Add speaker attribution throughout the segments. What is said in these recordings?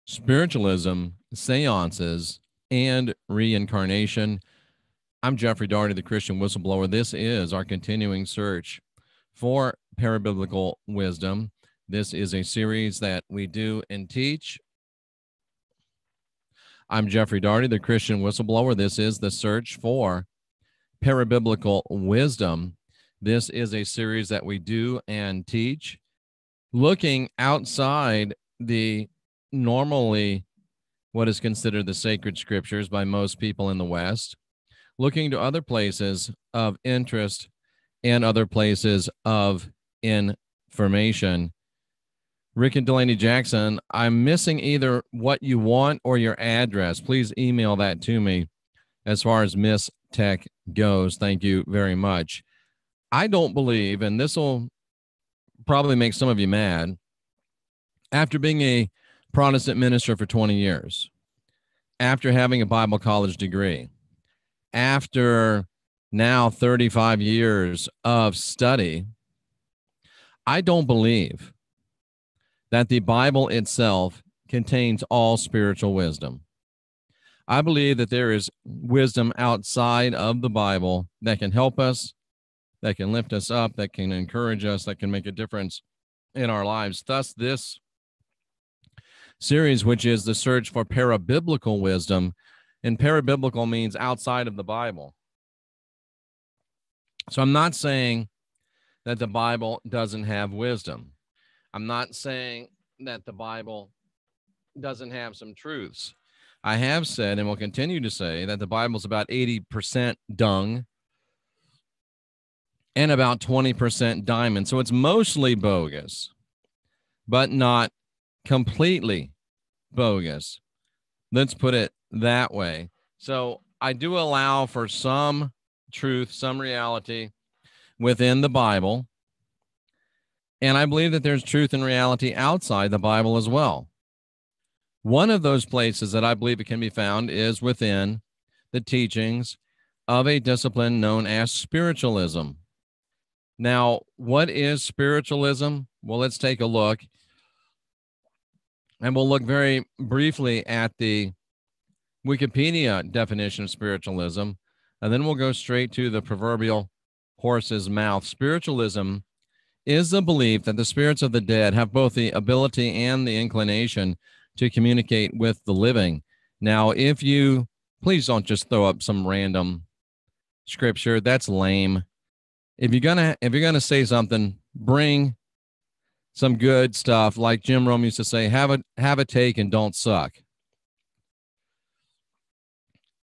Speaker 1: Spiritualism, Seances, and Reincarnation. I'm Jeffrey Daugherty, the Christian Whistleblower. This is our continuing search for parabiblical wisdom. This is a series that we do and teach. I'm Jeffrey Daugherty, the Christian Whistleblower. This is the search for parabiblical wisdom. This is a series that we do and teach, looking outside the normally what is considered the sacred scriptures by most people in the West, looking to other places of interest and other places of information. Rick and Delaney Jackson, I'm missing either what you want or your address. Please email that to me as far as Miss Tech goes. Thank you very much. I don't believe, and this will probably make some of you mad, after being a Protestant minister for 20 years, after having a Bible college degree, after now 35 years of study, I don't believe that the Bible itself contains all spiritual wisdom. I believe that there is wisdom outside of the Bible that can help us, that can lift us up, that can encourage us, that can make a difference in our lives. Thus, this series, which is the search for parabiblical wisdom, and parabiblical means outside of the Bible. So I'm not saying that the Bible doesn't have wisdom. I'm not saying that the Bible doesn't have some truths. I have said and will continue to say that the Bible is about 80% dung and about 20% diamond. So it's mostly bogus, but not completely bogus. Let's put it that way. So I do allow for some truth, some reality within the Bible. And I believe that there's truth and reality outside the Bible as well. One of those places that I believe it can be found is within the teachings of a discipline known as spiritualism. Now, what is spiritualism? Well, let's take a look. And we'll look very briefly at the Wikipedia definition of spiritualism, and then we'll go straight to the proverbial horse's mouth. Spiritualism is the belief that the spirits of the dead have both the ability and the inclination to communicate with the living. Now, if you, please don't just throw up some random scripture. That's lame. If you're gonna say something, bring some good stuff, like Jim Rome used to say, have a take and don't suck.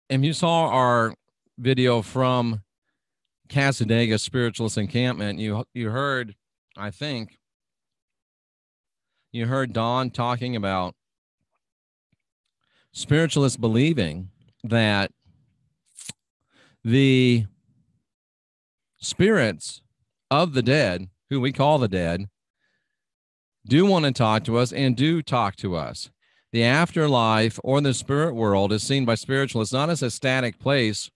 Speaker 1: And you saw our video from Casadega Spiritualist Encampment. You heard, I think, you heard Don talking about spiritualists believing that the spirits of the dead, who we call the dead, do want to talk to us and do talk to us. The afterlife or the spirit world is seen by spiritualists not as a static place,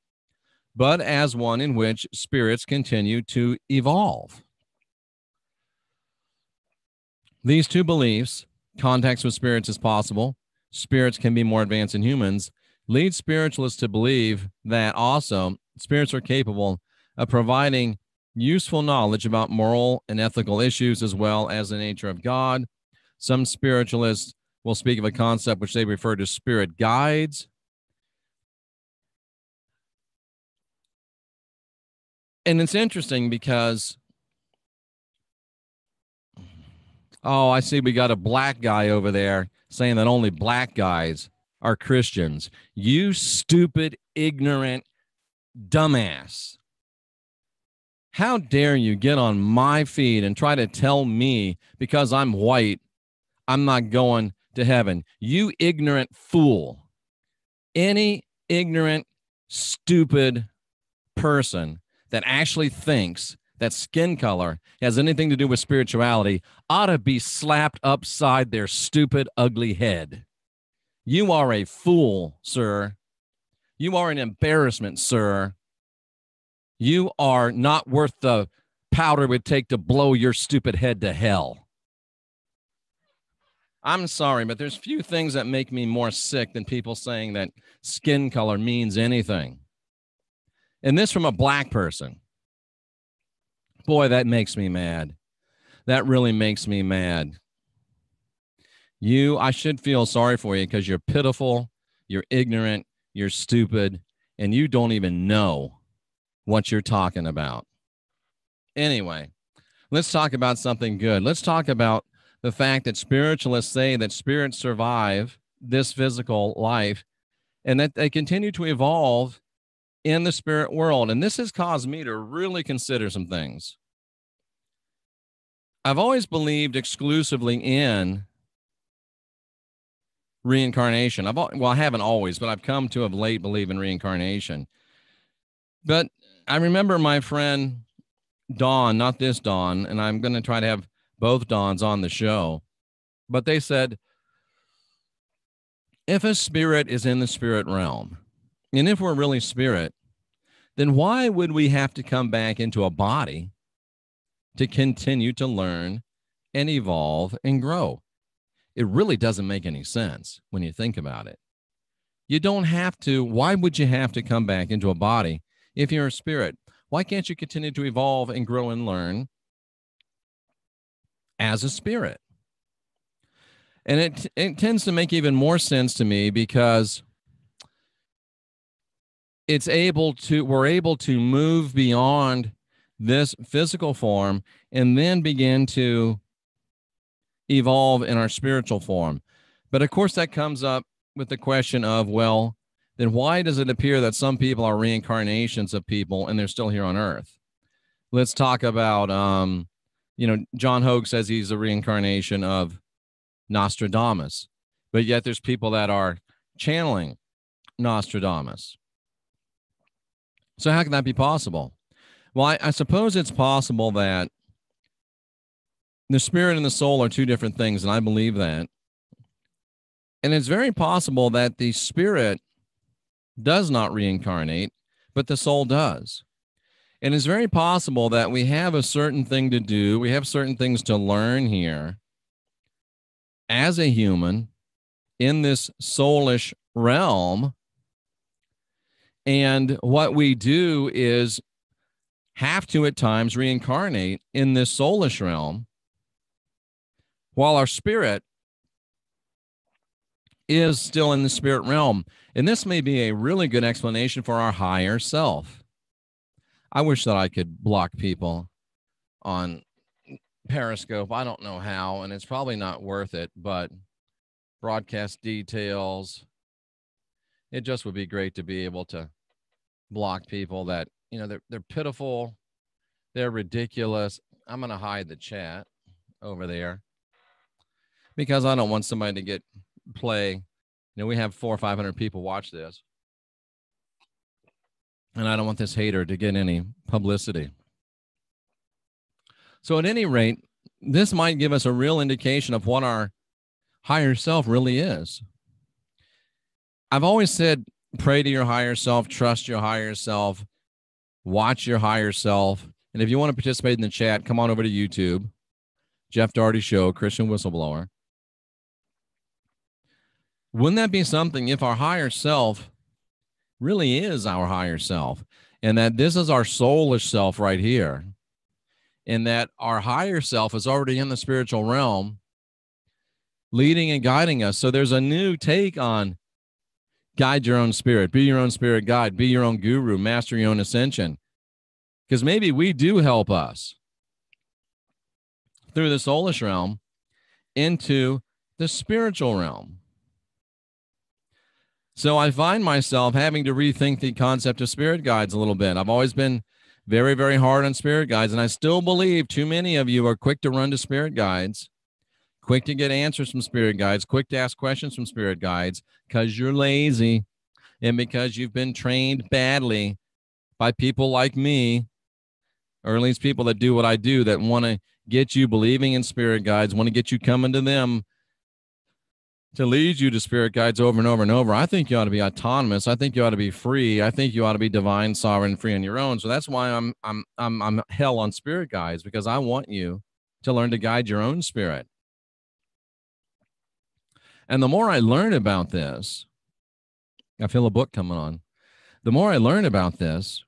Speaker 1: but as one in which spirits continue to evolve. These two beliefs, contacts with spirits is possible, spirits can be more advanced than humans, lead spiritualists to believe that also spirits are capable of providing useful knowledge about moral and ethical issues as well as the nature of God. Some spiritualists will speak of a concept which they refer to spirit guides. And it's interesting because, oh, I see we got a black guy over there saying that only black guys are Christians. You stupid, ignorant dumbass. How dare you get on my feed and try to tell me because I'm white, I'm not going to heaven? You ignorant fool. Any ignorant, stupid person that actually thinks that skin color has anything to do with spirituality ought to be slapped upside their stupid, ugly head. You are a fool, sir. You are an embarrassment, sir. You are not worth the powder it would take to blow your stupid head to hell. I'm sorry, but there's few things that make me more sick than people saying that skin color means anything. And this from a black person. Boy, that makes me mad. That really makes me mad. I should feel sorry for you because you're pitiful, you're ignorant, you're stupid, and you don't even know what you're talking about. Anyway, let's talk about something good. Let's talk about the fact that spiritualists say that spirits survive this physical life and that they continue to evolve in the spirit world. And this has caused me to really consider some things. I've always believed exclusively in reincarnation. I haven't always, but I've come to of late believe in reincarnation. But I remember my friend Dawn, not this Dawn, and I'm going to try to have both Dawns on the show, but they said, if a spirit is in the spirit realm, and if we're really spirit, then why would we have to come back into a body to continue to learn and evolve and grow? It really doesn't make any sense when you think about it. You don't have to. Why would you have to come back into a body if you're a spirit? Why can't you continue to evolve and grow and learn as a spirit? And it tends to make even more sense to me because we're able to move beyond this physical form and then begin to evolve in our spiritual form. But of course, that comes up with the question of, well, then why does it appear that some people are reincarnations of people and they're still here on Earth? Let's talk about, John Hogue says he's a reincarnation of Nostradamus, but yet there's people that are channeling Nostradamus. So how can that be possible? Well, I suppose it's possible that the spirit and the soul are two different things, and I believe that. And it's very possible that the spirit does not reincarnate, but the soul does. And it's very possible that we have a certain thing to do. We have certain things to learn here as a human in this soulish realm. And what we do is have to at times reincarnate in this soulish realm while our spirit is still in the spirit realm. And this may be a really good explanation for our higher self. I wish that I could block people on Periscope. I don't know how, and it's probably not worth it, but broadcast details. It just would be great to be able to block people that, they're pitiful. They're ridiculous. I'm going to hide the chat over there because I don't want somebody to play. We have 400 or 500 people watch this, and I don't want this hater to get any publicity. So at any rate, this might give us a real indication of what our higher self really is. I've always said, pray to your higher self, trust your higher self, watch your higher self. And if you want to participate in the chat, come on over to YouTube, Jeff Daugherty Show, Christian Whistleblower. Wouldn't that be something if our higher self really is our higher self, and that this is our soulish self right here, and that our higher self is already in the spiritual realm leading and guiding us? So there's a new take on guide your own spirit, be your own spirit guide, be your own guru, master your own ascension. Because maybe we do help us through the soulish realm into the spiritual realm. So I find myself having to rethink the concept of spirit guides a little bit. I've always been very, very hard on spirit guides, and I still believe too many of you are quick to run to spirit guides, quick to get answers from spirit guides, quick to ask questions from spirit guides because you're lazy and because you've been trained badly by people like me, or at least people that do what I do, that want to get you believing in spirit guides, want to get you coming to them to lead you to spirit guides over and over and over. I think you ought to be autonomous. I think you ought to be free. I think you ought to be divine, sovereign, free on your own. So that's why I'm hell on spirit guides, because I want you to learn to guide your own spirit. And the more I learn about this, I feel a book coming on. The more I learn about this,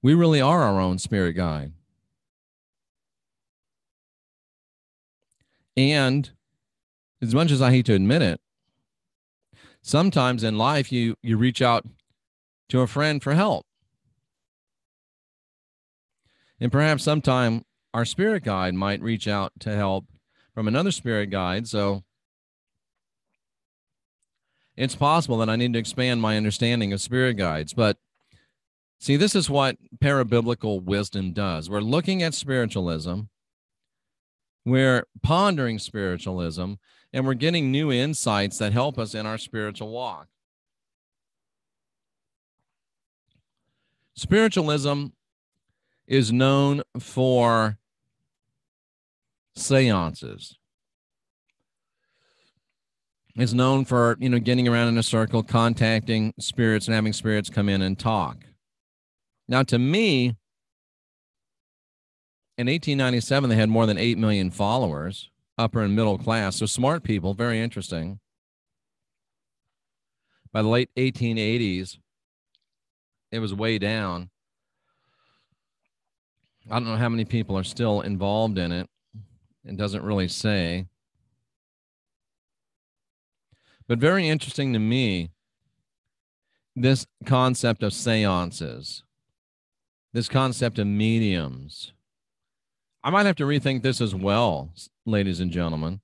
Speaker 1: we really are our own spirit guide. And as much as I hate to admit it, sometimes in life you reach out to a friend for help. And perhaps sometime our spirit guide might reach out to help from another spirit guide. So it's possible that I need to expand my understanding of spirit guides. But see, this is what parabiblical wisdom does. We're looking at spiritualism, we're pondering spiritualism, and we're getting new insights that help us in our spiritual walk. Spiritualism is known for seances. It's known for, getting around in a circle, contacting spirits and having spirits come in and talk. Now, to me, in 1897, they had more than 8 million followers, upper and middle class. So smart people, very interesting. By the late 1880s, it was way down. I don't know how many people are still involved in it. It doesn't really say. But very interesting to me, this concept of seances, this concept of mediums. I might have to rethink this as well, ladies and gentlemen.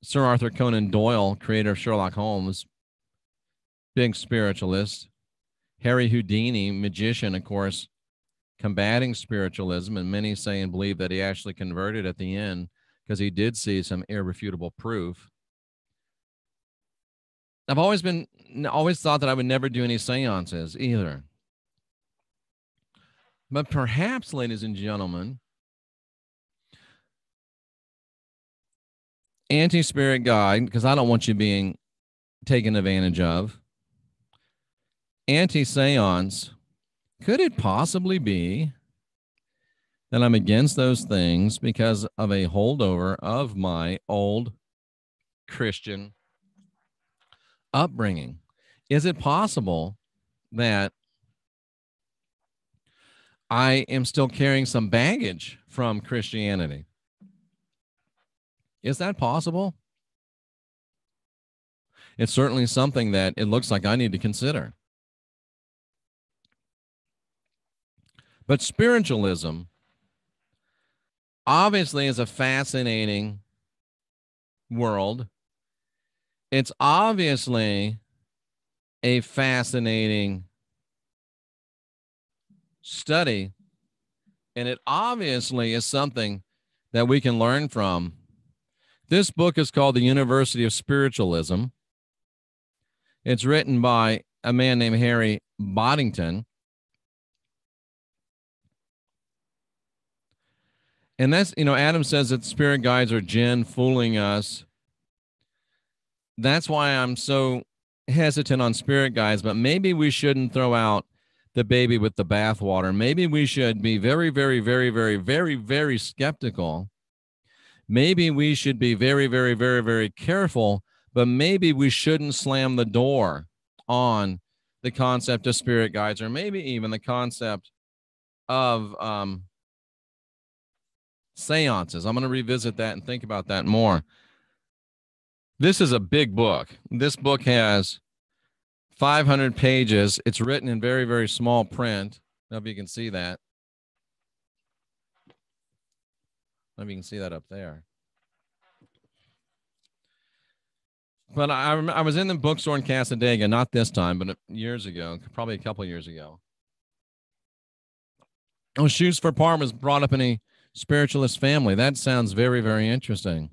Speaker 1: Sir Arthur Conan Doyle, creator of Sherlock Holmes, big spiritualist. Harry Houdini, magician, of course, combating spiritualism, and many say and believe that he actually converted at the end because he did see some irrefutable proof. I've always thought that I would never do any seances either. But perhaps, ladies and gentlemen, anti-spirit guide, because I don't want you being taken advantage of, anti-seance, could it possibly be that I'm against those things because of a holdover of my old Christian upbringing? Is it possible that I am still carrying some baggage from Christianity? Is that possible? It's certainly something that it looks like I need to consider. But spiritualism obviously is a fascinating world. It's obviously a fascinating study, and it obviously is something that we can learn from. This book is called The University of Spiritualism. It's written by a man named Harry Boddington. And that's, Adam says that spirit guides are jinn fooling us. That's why I'm so hesitant on spirit guides, but maybe we shouldn't throw out the baby with the bathwater. Maybe we should be very, very, very, very, very, very skeptical. Maybe we should be very, very, very, very careful, but maybe we shouldn't slam the door on the concept of spirit guides, or maybe even the concept of seances. I'm going to revisit that and think about that more. This is a big book. This book has 500 pages. It's written in very, very small print. I don't know if you can see that. I don't know if you can see that up there. But I was in the bookstore in Cassadaga, not this time, but years ago, probably a couple years ago. Oh, Shoes for Parm was brought up in a spiritualist family. That sounds very, very interesting.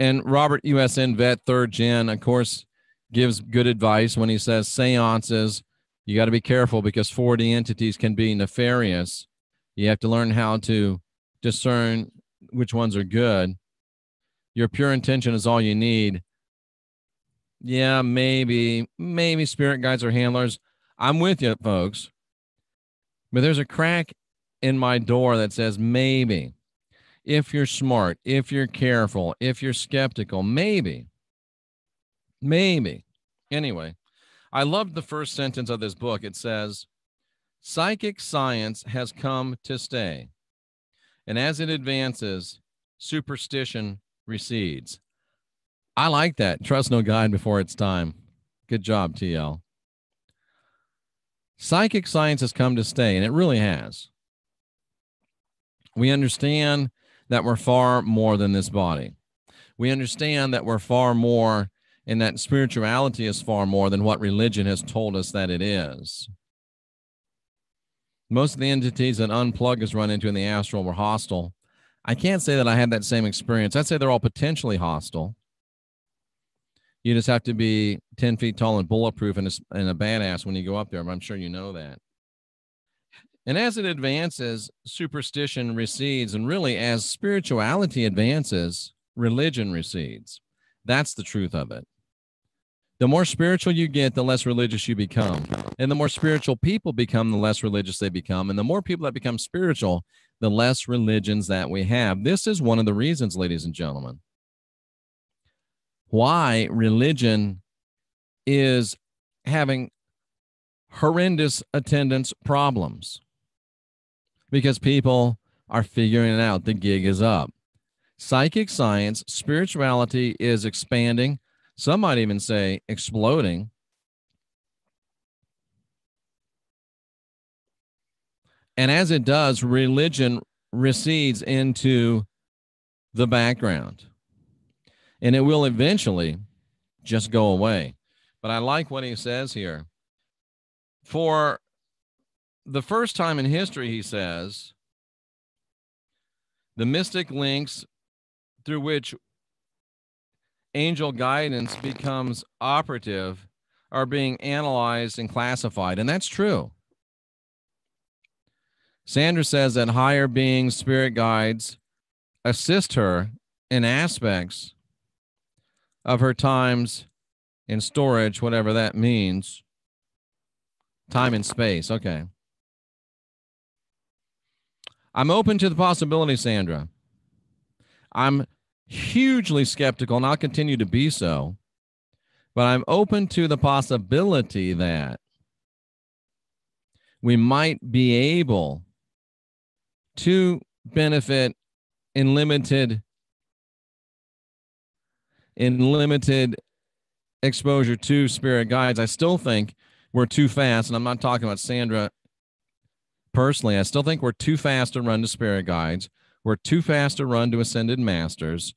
Speaker 1: And Robert USN Vet, third gen, of course, gives good advice when he says seances, you got to be careful because 4D entities can be nefarious. You have to learn how to discern which ones are good. Your pure intention is all you need. Yeah, maybe spirit guides or handlers. I'm with you, folks. But there's a crack in my door that says maybe. if you're smart, if you're careful, if you're skeptical, maybe. Anyway, I loved the first sentence of this book. It says, psychic science has come to stay, and as it advances, superstition recedes. I like that. Trust no guide before it's time. Good job, TL. Psychic science has come to stay, and it really has. We understand that we're far more than this body. We understand that we're far more, and that spirituality is far more than what religion has told us that it is. Most of the entities that Unplug has run into in the astral were hostile. I can't say that I had that same experience. I'd say they're all potentially hostile. You just have to be 10 feet tall and bulletproof and a badass when you go up there, but I'm sure you know that. And as it advances, superstition recedes, and really as spirituality advances, religion recedes. That's the truth of it. The more spiritual you get, the less religious you become. And the more spiritual people become, the less religious they become. And the more people that become spiritual, the less religions that we have. This is one of the reasons, ladies and gentlemen, why religion is having horrendous attendance problems. Because people are figuring it out. The gig is up. Psychic science, spirituality is expanding. Some might even say exploding. And as it does, religion recedes into the background. And it will eventually just go away. But I like what he says here. For the first time in history, he says, the mystic links through which angel guidance becomes operative are being analyzed and classified. And that's true. Sandra says that higher beings, spirit guides, assist her in aspects of her times in storage, whatever that means. Time and space. Okay. I'm open to the possibility, Sandra. I'm hugely skeptical, and I'll continue to be so. But I'm open to the possibility that we might be able to benefit in limited exposure to spirit guides. I still think we're too fast, and I'm not talking about Sandra personally. I still think we're too fast to run to spirit guides. We're too fast to run to ascended masters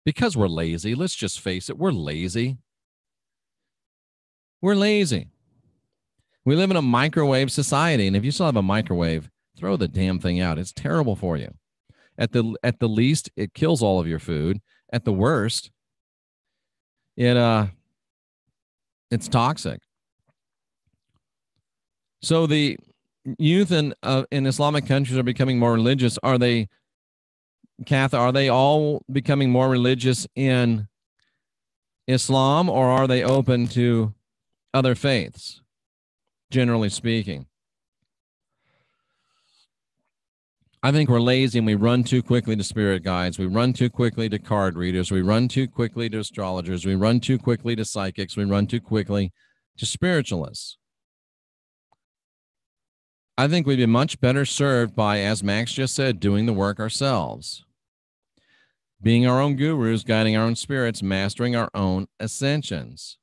Speaker 1: because we're lazy. Let's just face it. We're lazy. We're lazy. We live in a microwave society, and if you still have a microwave, throw the damn thing out. It's terrible for you. At the least, it kills all of your food. At the worst, it's toxic. So the youth in Islamic countries are becoming more religious. Are they, Katha, are they all becoming more religious in Islam, or are they open to other faiths, generally speaking? I think we're lazy and we run too quickly to spirit guides. We run too quickly to card readers. We run too quickly to astrologers. We run too quickly to psychics. We run too quickly to spiritualists. I think we'd be much better served by, as Max just said, doing the work ourselves. Being our own gurus, guiding our own spirits, mastering our own ascensions.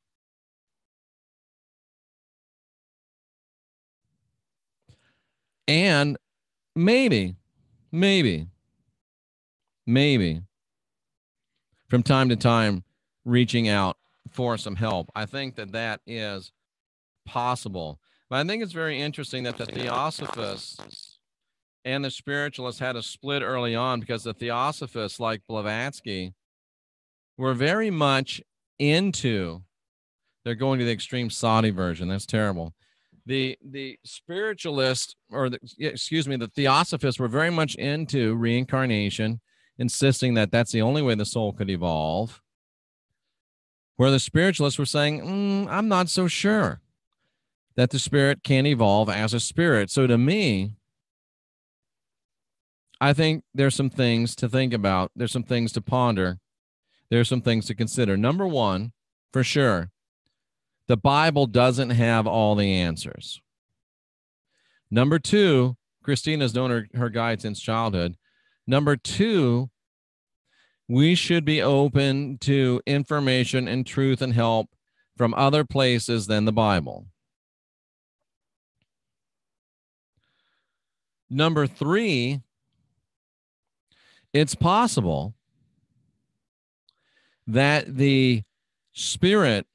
Speaker 1: And maybe, from time to time, reaching out for some help. I think that is possible. But I think it's very interesting that the Theosophists and the Spiritualists had a split early on, because the Theosophists, like Blavatsky, were very much into, they're going to the extreme Saudi version. That's terrible. The Spiritualists, the Theosophists were very much into reincarnation, insisting that that's the only way the soul could evolve. Where the Spiritualists were saying, I'm not so sure that the spirit can evolve as a spirit. So to me, I think there's some things to think about. There's some things to ponder. There's some things to consider. Number one, for sure, the Bible doesn't have all the answers. Number two, Christina's known her guide since childhood. Number two, we should be open to information and truth and help from other places than the Bible. Number three, it's possible that the spirit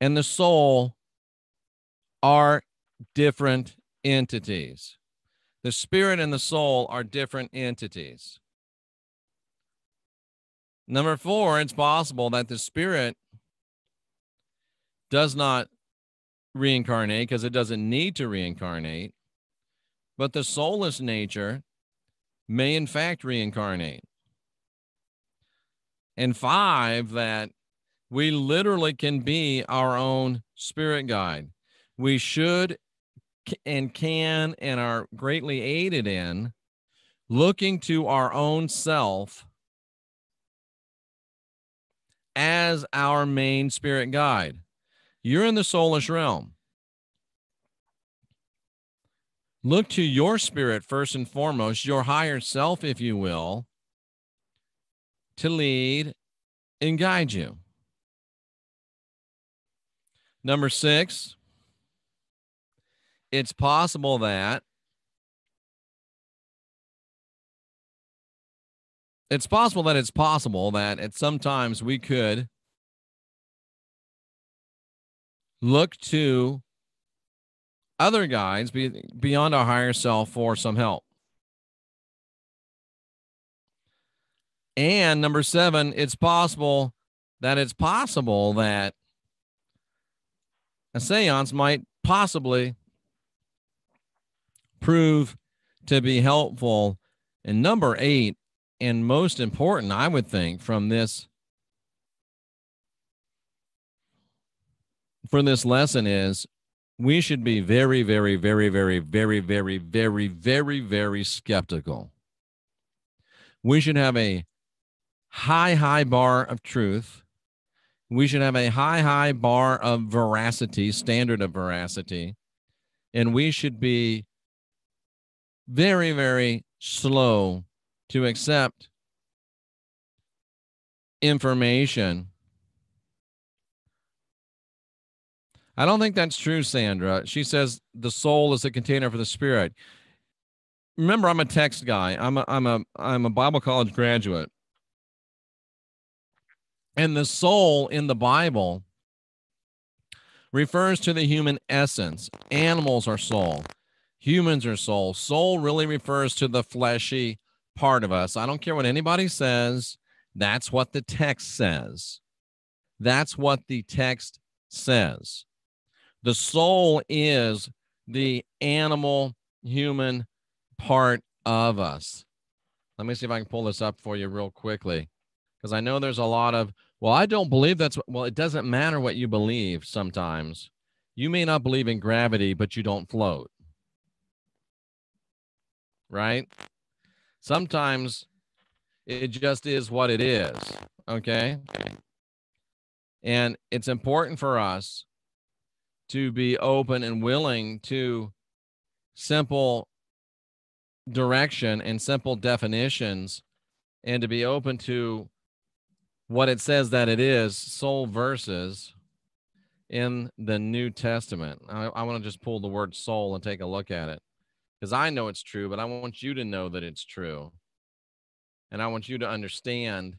Speaker 1: and the soul are different entities. The spirit and the soul are different entities. Number four, it's possible that the spirit does not reincarnate because it doesn't need to reincarnate, but the soulless nature may in fact reincarnate. And five, that we literally can be our own spirit guide. We should and can and are greatly aided in looking to our own self as our main spirit guide. You're in the soulish realm. Look to your spirit first and foremost, your higher self, if you will, to lead and guide you. Number six, it's possible that it's possible at sometimes we could look to other guides beyond our higher self for some help. And number seven, it's possible that a seance might possibly prove to be helpful. And number eight, and most important, I would think, from this lesson is we should be very, very, very, very, very, very, very, very, very skeptical. We should have a high bar of truth. We should have a high bar of veracity, standard of veracity. And we should be very, very slow to accept information. I don't think that's true, Sandra. She says the soul is a container for the spirit. Remember, I'm a text guy. I'm a Bible college graduate. And the soul in the Bible refers to the human essence. Animals are soul. Humans are soul. Soul really refers to the fleshy part of us. I don't care what anybody says. That's what the text says. That's what the text says. The soul is the animal human part of us. Let me see if I can pull this up for you real quickly, because I know there's a lot of, well, I don't believe that's, well, it doesn't matter what you believe sometimes. You may not believe in gravity, but you don't float. Right? Sometimes it just is what it is. Okay? And it's important for us to be open and willing to simple direction and simple definitions, and to be open to what it says that it is, soul verses in the New Testament. I want to just pull the word soul and take a look at it, because I know it's true, but I want you to know that it's true. And I want you to understand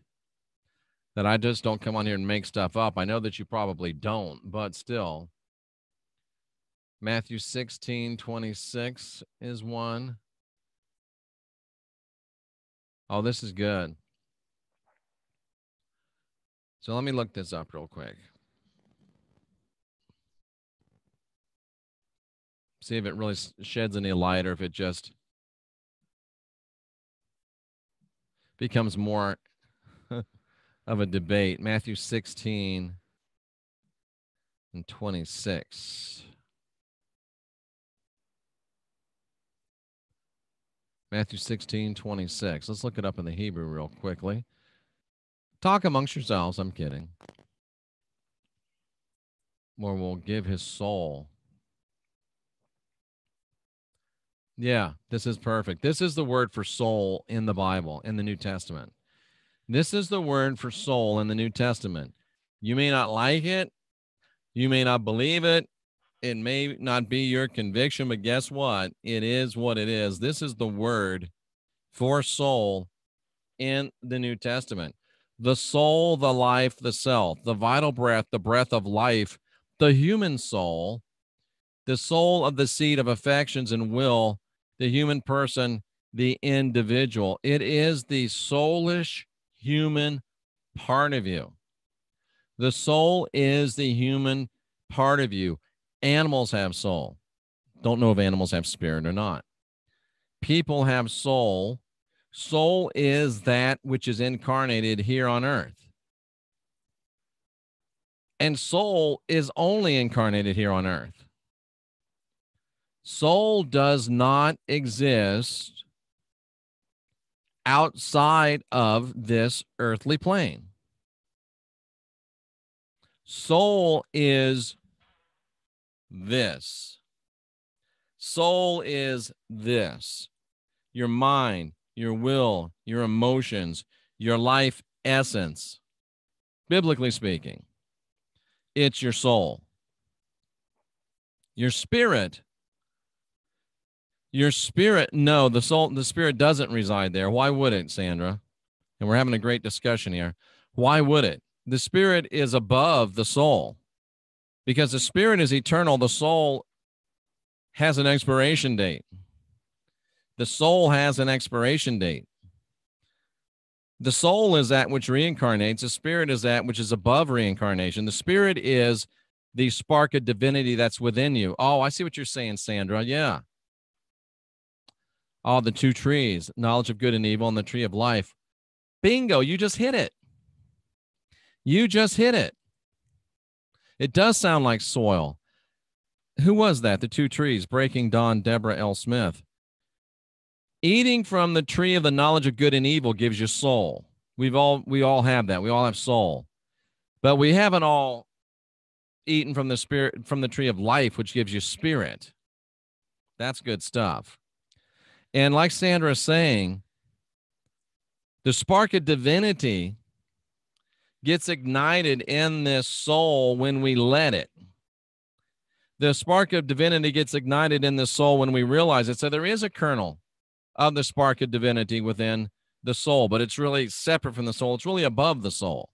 Speaker 1: that I just don't come on here and make stuff up. I know that you probably don't, but still. Matthew 16:26 is one. Oh, this is good. So let me look this up real quick. See if it really sheds any light, or if it just becomes more of a debate. Matthew 16:26. Matthew 16:26. Let's look it up in the Hebrew real quickly. Talk amongst yourselves. I'm kidding. Or will give his soul. Yeah, this is perfect. This is the word for soul in the Bible, in the New Testament. This is the word for soul in the New Testament. You may not like it. You may not believe it. It may not be your conviction, but guess what? It is what it is. This is the word for soul in the New Testament. The soul, the life, the self, the vital breath, the breath of life, the human soul, the soul of the seat of affections and will, the human person, the individual. It is the soulish human part of you. The soul is the human part of you. Animals have soul. Don't know if animals have spirit or not. People have soul. Soul is that which is incarnated here on earth. And soul is only incarnated here on earth. Soul does not exist outside of this earthly plane. Soul is this. Soul is this. Your mind, your will, your emotions, your life essence. Biblically speaking, it's your soul. Your spirit, no, the spirit doesn't reside there. Why would it, Sandra? And we're having a great discussion here. Why would it? The spirit is above the soul because the spirit is eternal. The soul has an expiration date. The soul has an expiration date. The soul is that which reincarnates. The spirit is that which is above reincarnation. The spirit is the spark of divinity that's within you. Oh, I see what you're saying, Sandra. Yeah. Oh, the two trees, knowledge of good and evil and the tree of life. Bingo, you just hit it. You just hit it. It does sound like soil. Who was that? The two trees, Breaking Dawn, Deborah L. Smith. Eating from the tree of the knowledge of good and evil gives you soul. We all have that. We all have soul. But we haven't all eaten from the tree of life, which gives you spirit. That's good stuff. And like Sandra is saying, the spark of divinity gets ignited in this soul when we let it. The spark of divinity gets ignited in the soul when we realize it. So there is a kernel of the spark of divinity within the soul, but it's really separate from the soul. It's really above the soul.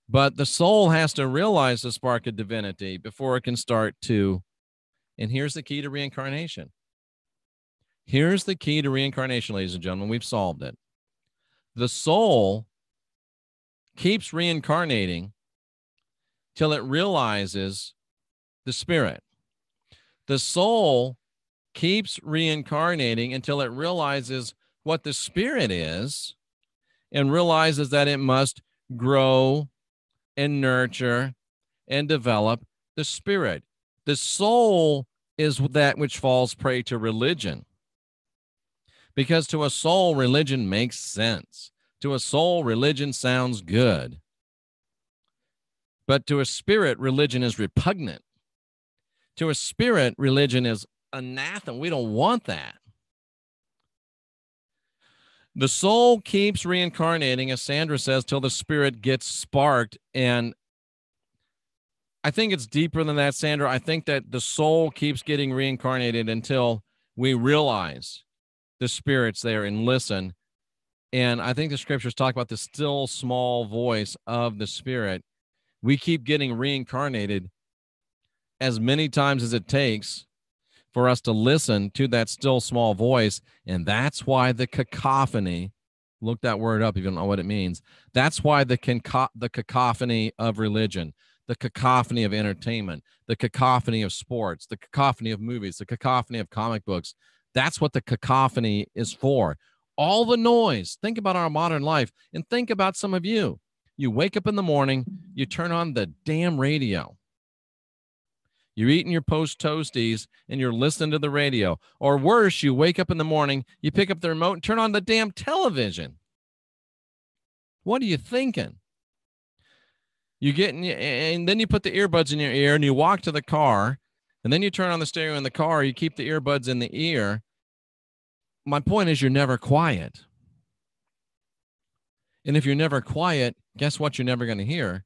Speaker 1: But the soul has to realize the spark of divinity before it can start to, and here's the key to reincarnation. Here's the key to reincarnation, ladies and gentlemen. We've solved it. The soul keeps reincarnating till it realizes the spirit. The soul keeps reincarnating until it realizes what the spirit is and realizes that it must grow and nurture and develop the spirit. The soul is that which falls prey to religion. Because to a soul, religion makes sense. To a soul, religion sounds good. But to a spirit, religion is repugnant. To a spirit, religion is anathema. We don't want that. The soul keeps reincarnating, as Sandra says, till the spirit gets sparked. And I think it's deeper than that, Sandra. I think that the soul keeps getting reincarnated until we realize the spirit's there and listen. And I think the scriptures talk about the still small voice of the spirit. We keep getting reincarnated as many times as it takes for us to listen to that still small voice. And that's why the cacophony, look that word up if you don't know what it means. That's why the cacophony of religion, the cacophony of entertainment, the cacophony of sports, the cacophony of movies, the cacophony of comic books. That's what the cacophony is for. All the noise. Think about our modern life and think about some of you. You wake up in the morning, you turn on the damn radio. You're eating your post toasties and you're listening to the radio. Or worse, you wake up in the morning, you pick up the remote and turn on the damn television. What are you thinking? And then you put the earbuds in your ear and you walk to the car, and then you turn on the stereo in the car, you keep the earbuds in the ear. My point is, you're never quiet. And if you're never quiet, guess what you're never going to hear?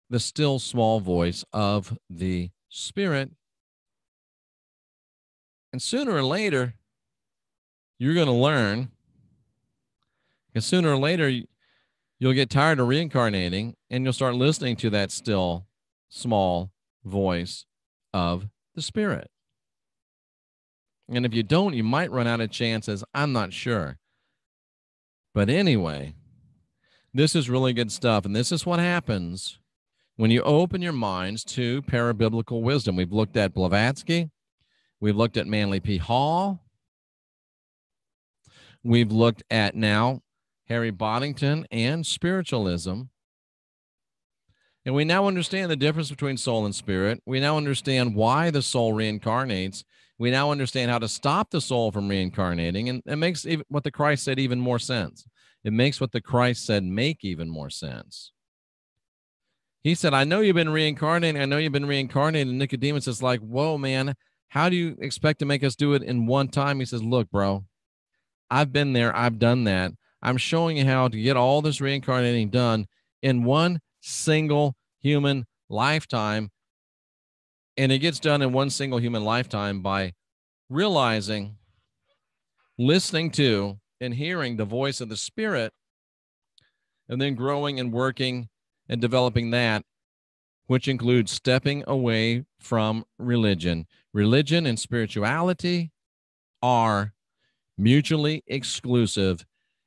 Speaker 1: The still small voice of the Spirit. And sooner or later, you're going to learn, because sooner or later, you'll get tired of reincarnating and you'll start listening to that still small voice of the Spirit. And if you don't, you might run out of chances. I'm not sure. But anyway, this is really good stuff. And this is what happens when you open your minds to parabiblical wisdom. We've looked at Blavatsky. We've looked at Manly P. Hall. We've looked at now Harry Boddington and spiritualism. And we now understand the difference between soul and spirit. We now understand why the soul reincarnates. We now understand how to stop the soul from reincarnating. And it makes what the Christ said even more sense. It makes what the Christ said make even more sense. He said, I know you've been reincarnating. I know you've been reincarnating. And Nicodemus is like, whoa, man, how do you expect to make us do it in one time? He says, look, bro, I've been there. I've done that. I'm showing you how to get all this reincarnating done in one single human lifetime. And it gets done in one single human lifetime by realizing, listening to, and hearing the voice of the Spirit, and then growing and working and developing that, which includes stepping away from religion. Religion and spirituality are mutually exclusive,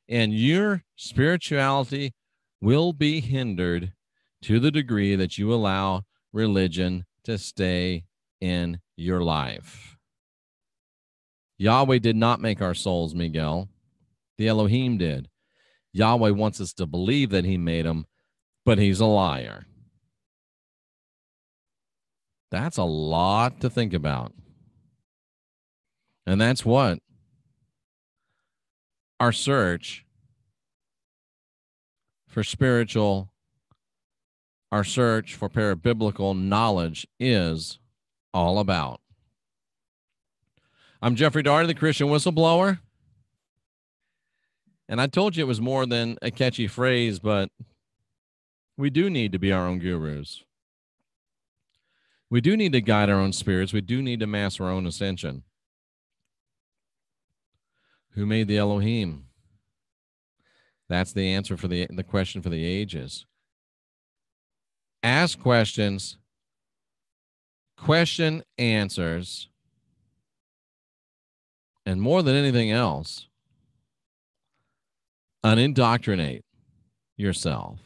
Speaker 1: and your spirituality will be hindered to the degree that you allow religion to stay in your life. Yahweh did not make our souls, Miguel. The Elohim did. Yahweh wants us to believe that he made them, but he's a liar. That's a lot to think about. And that's what our search for our search for parabiblical knowledge is all about. I'm Jeffrey Daugherty, the Christian Whistleblower. And I told you it was more than a catchy phrase, but we do need to be our own gurus. We do need to guide our own spirits. We do need to master our own ascension. Who made the Elohim? That's the answer for the question for the ages. Ask questions, question answers, and more than anything else, unindoctrinate yourself.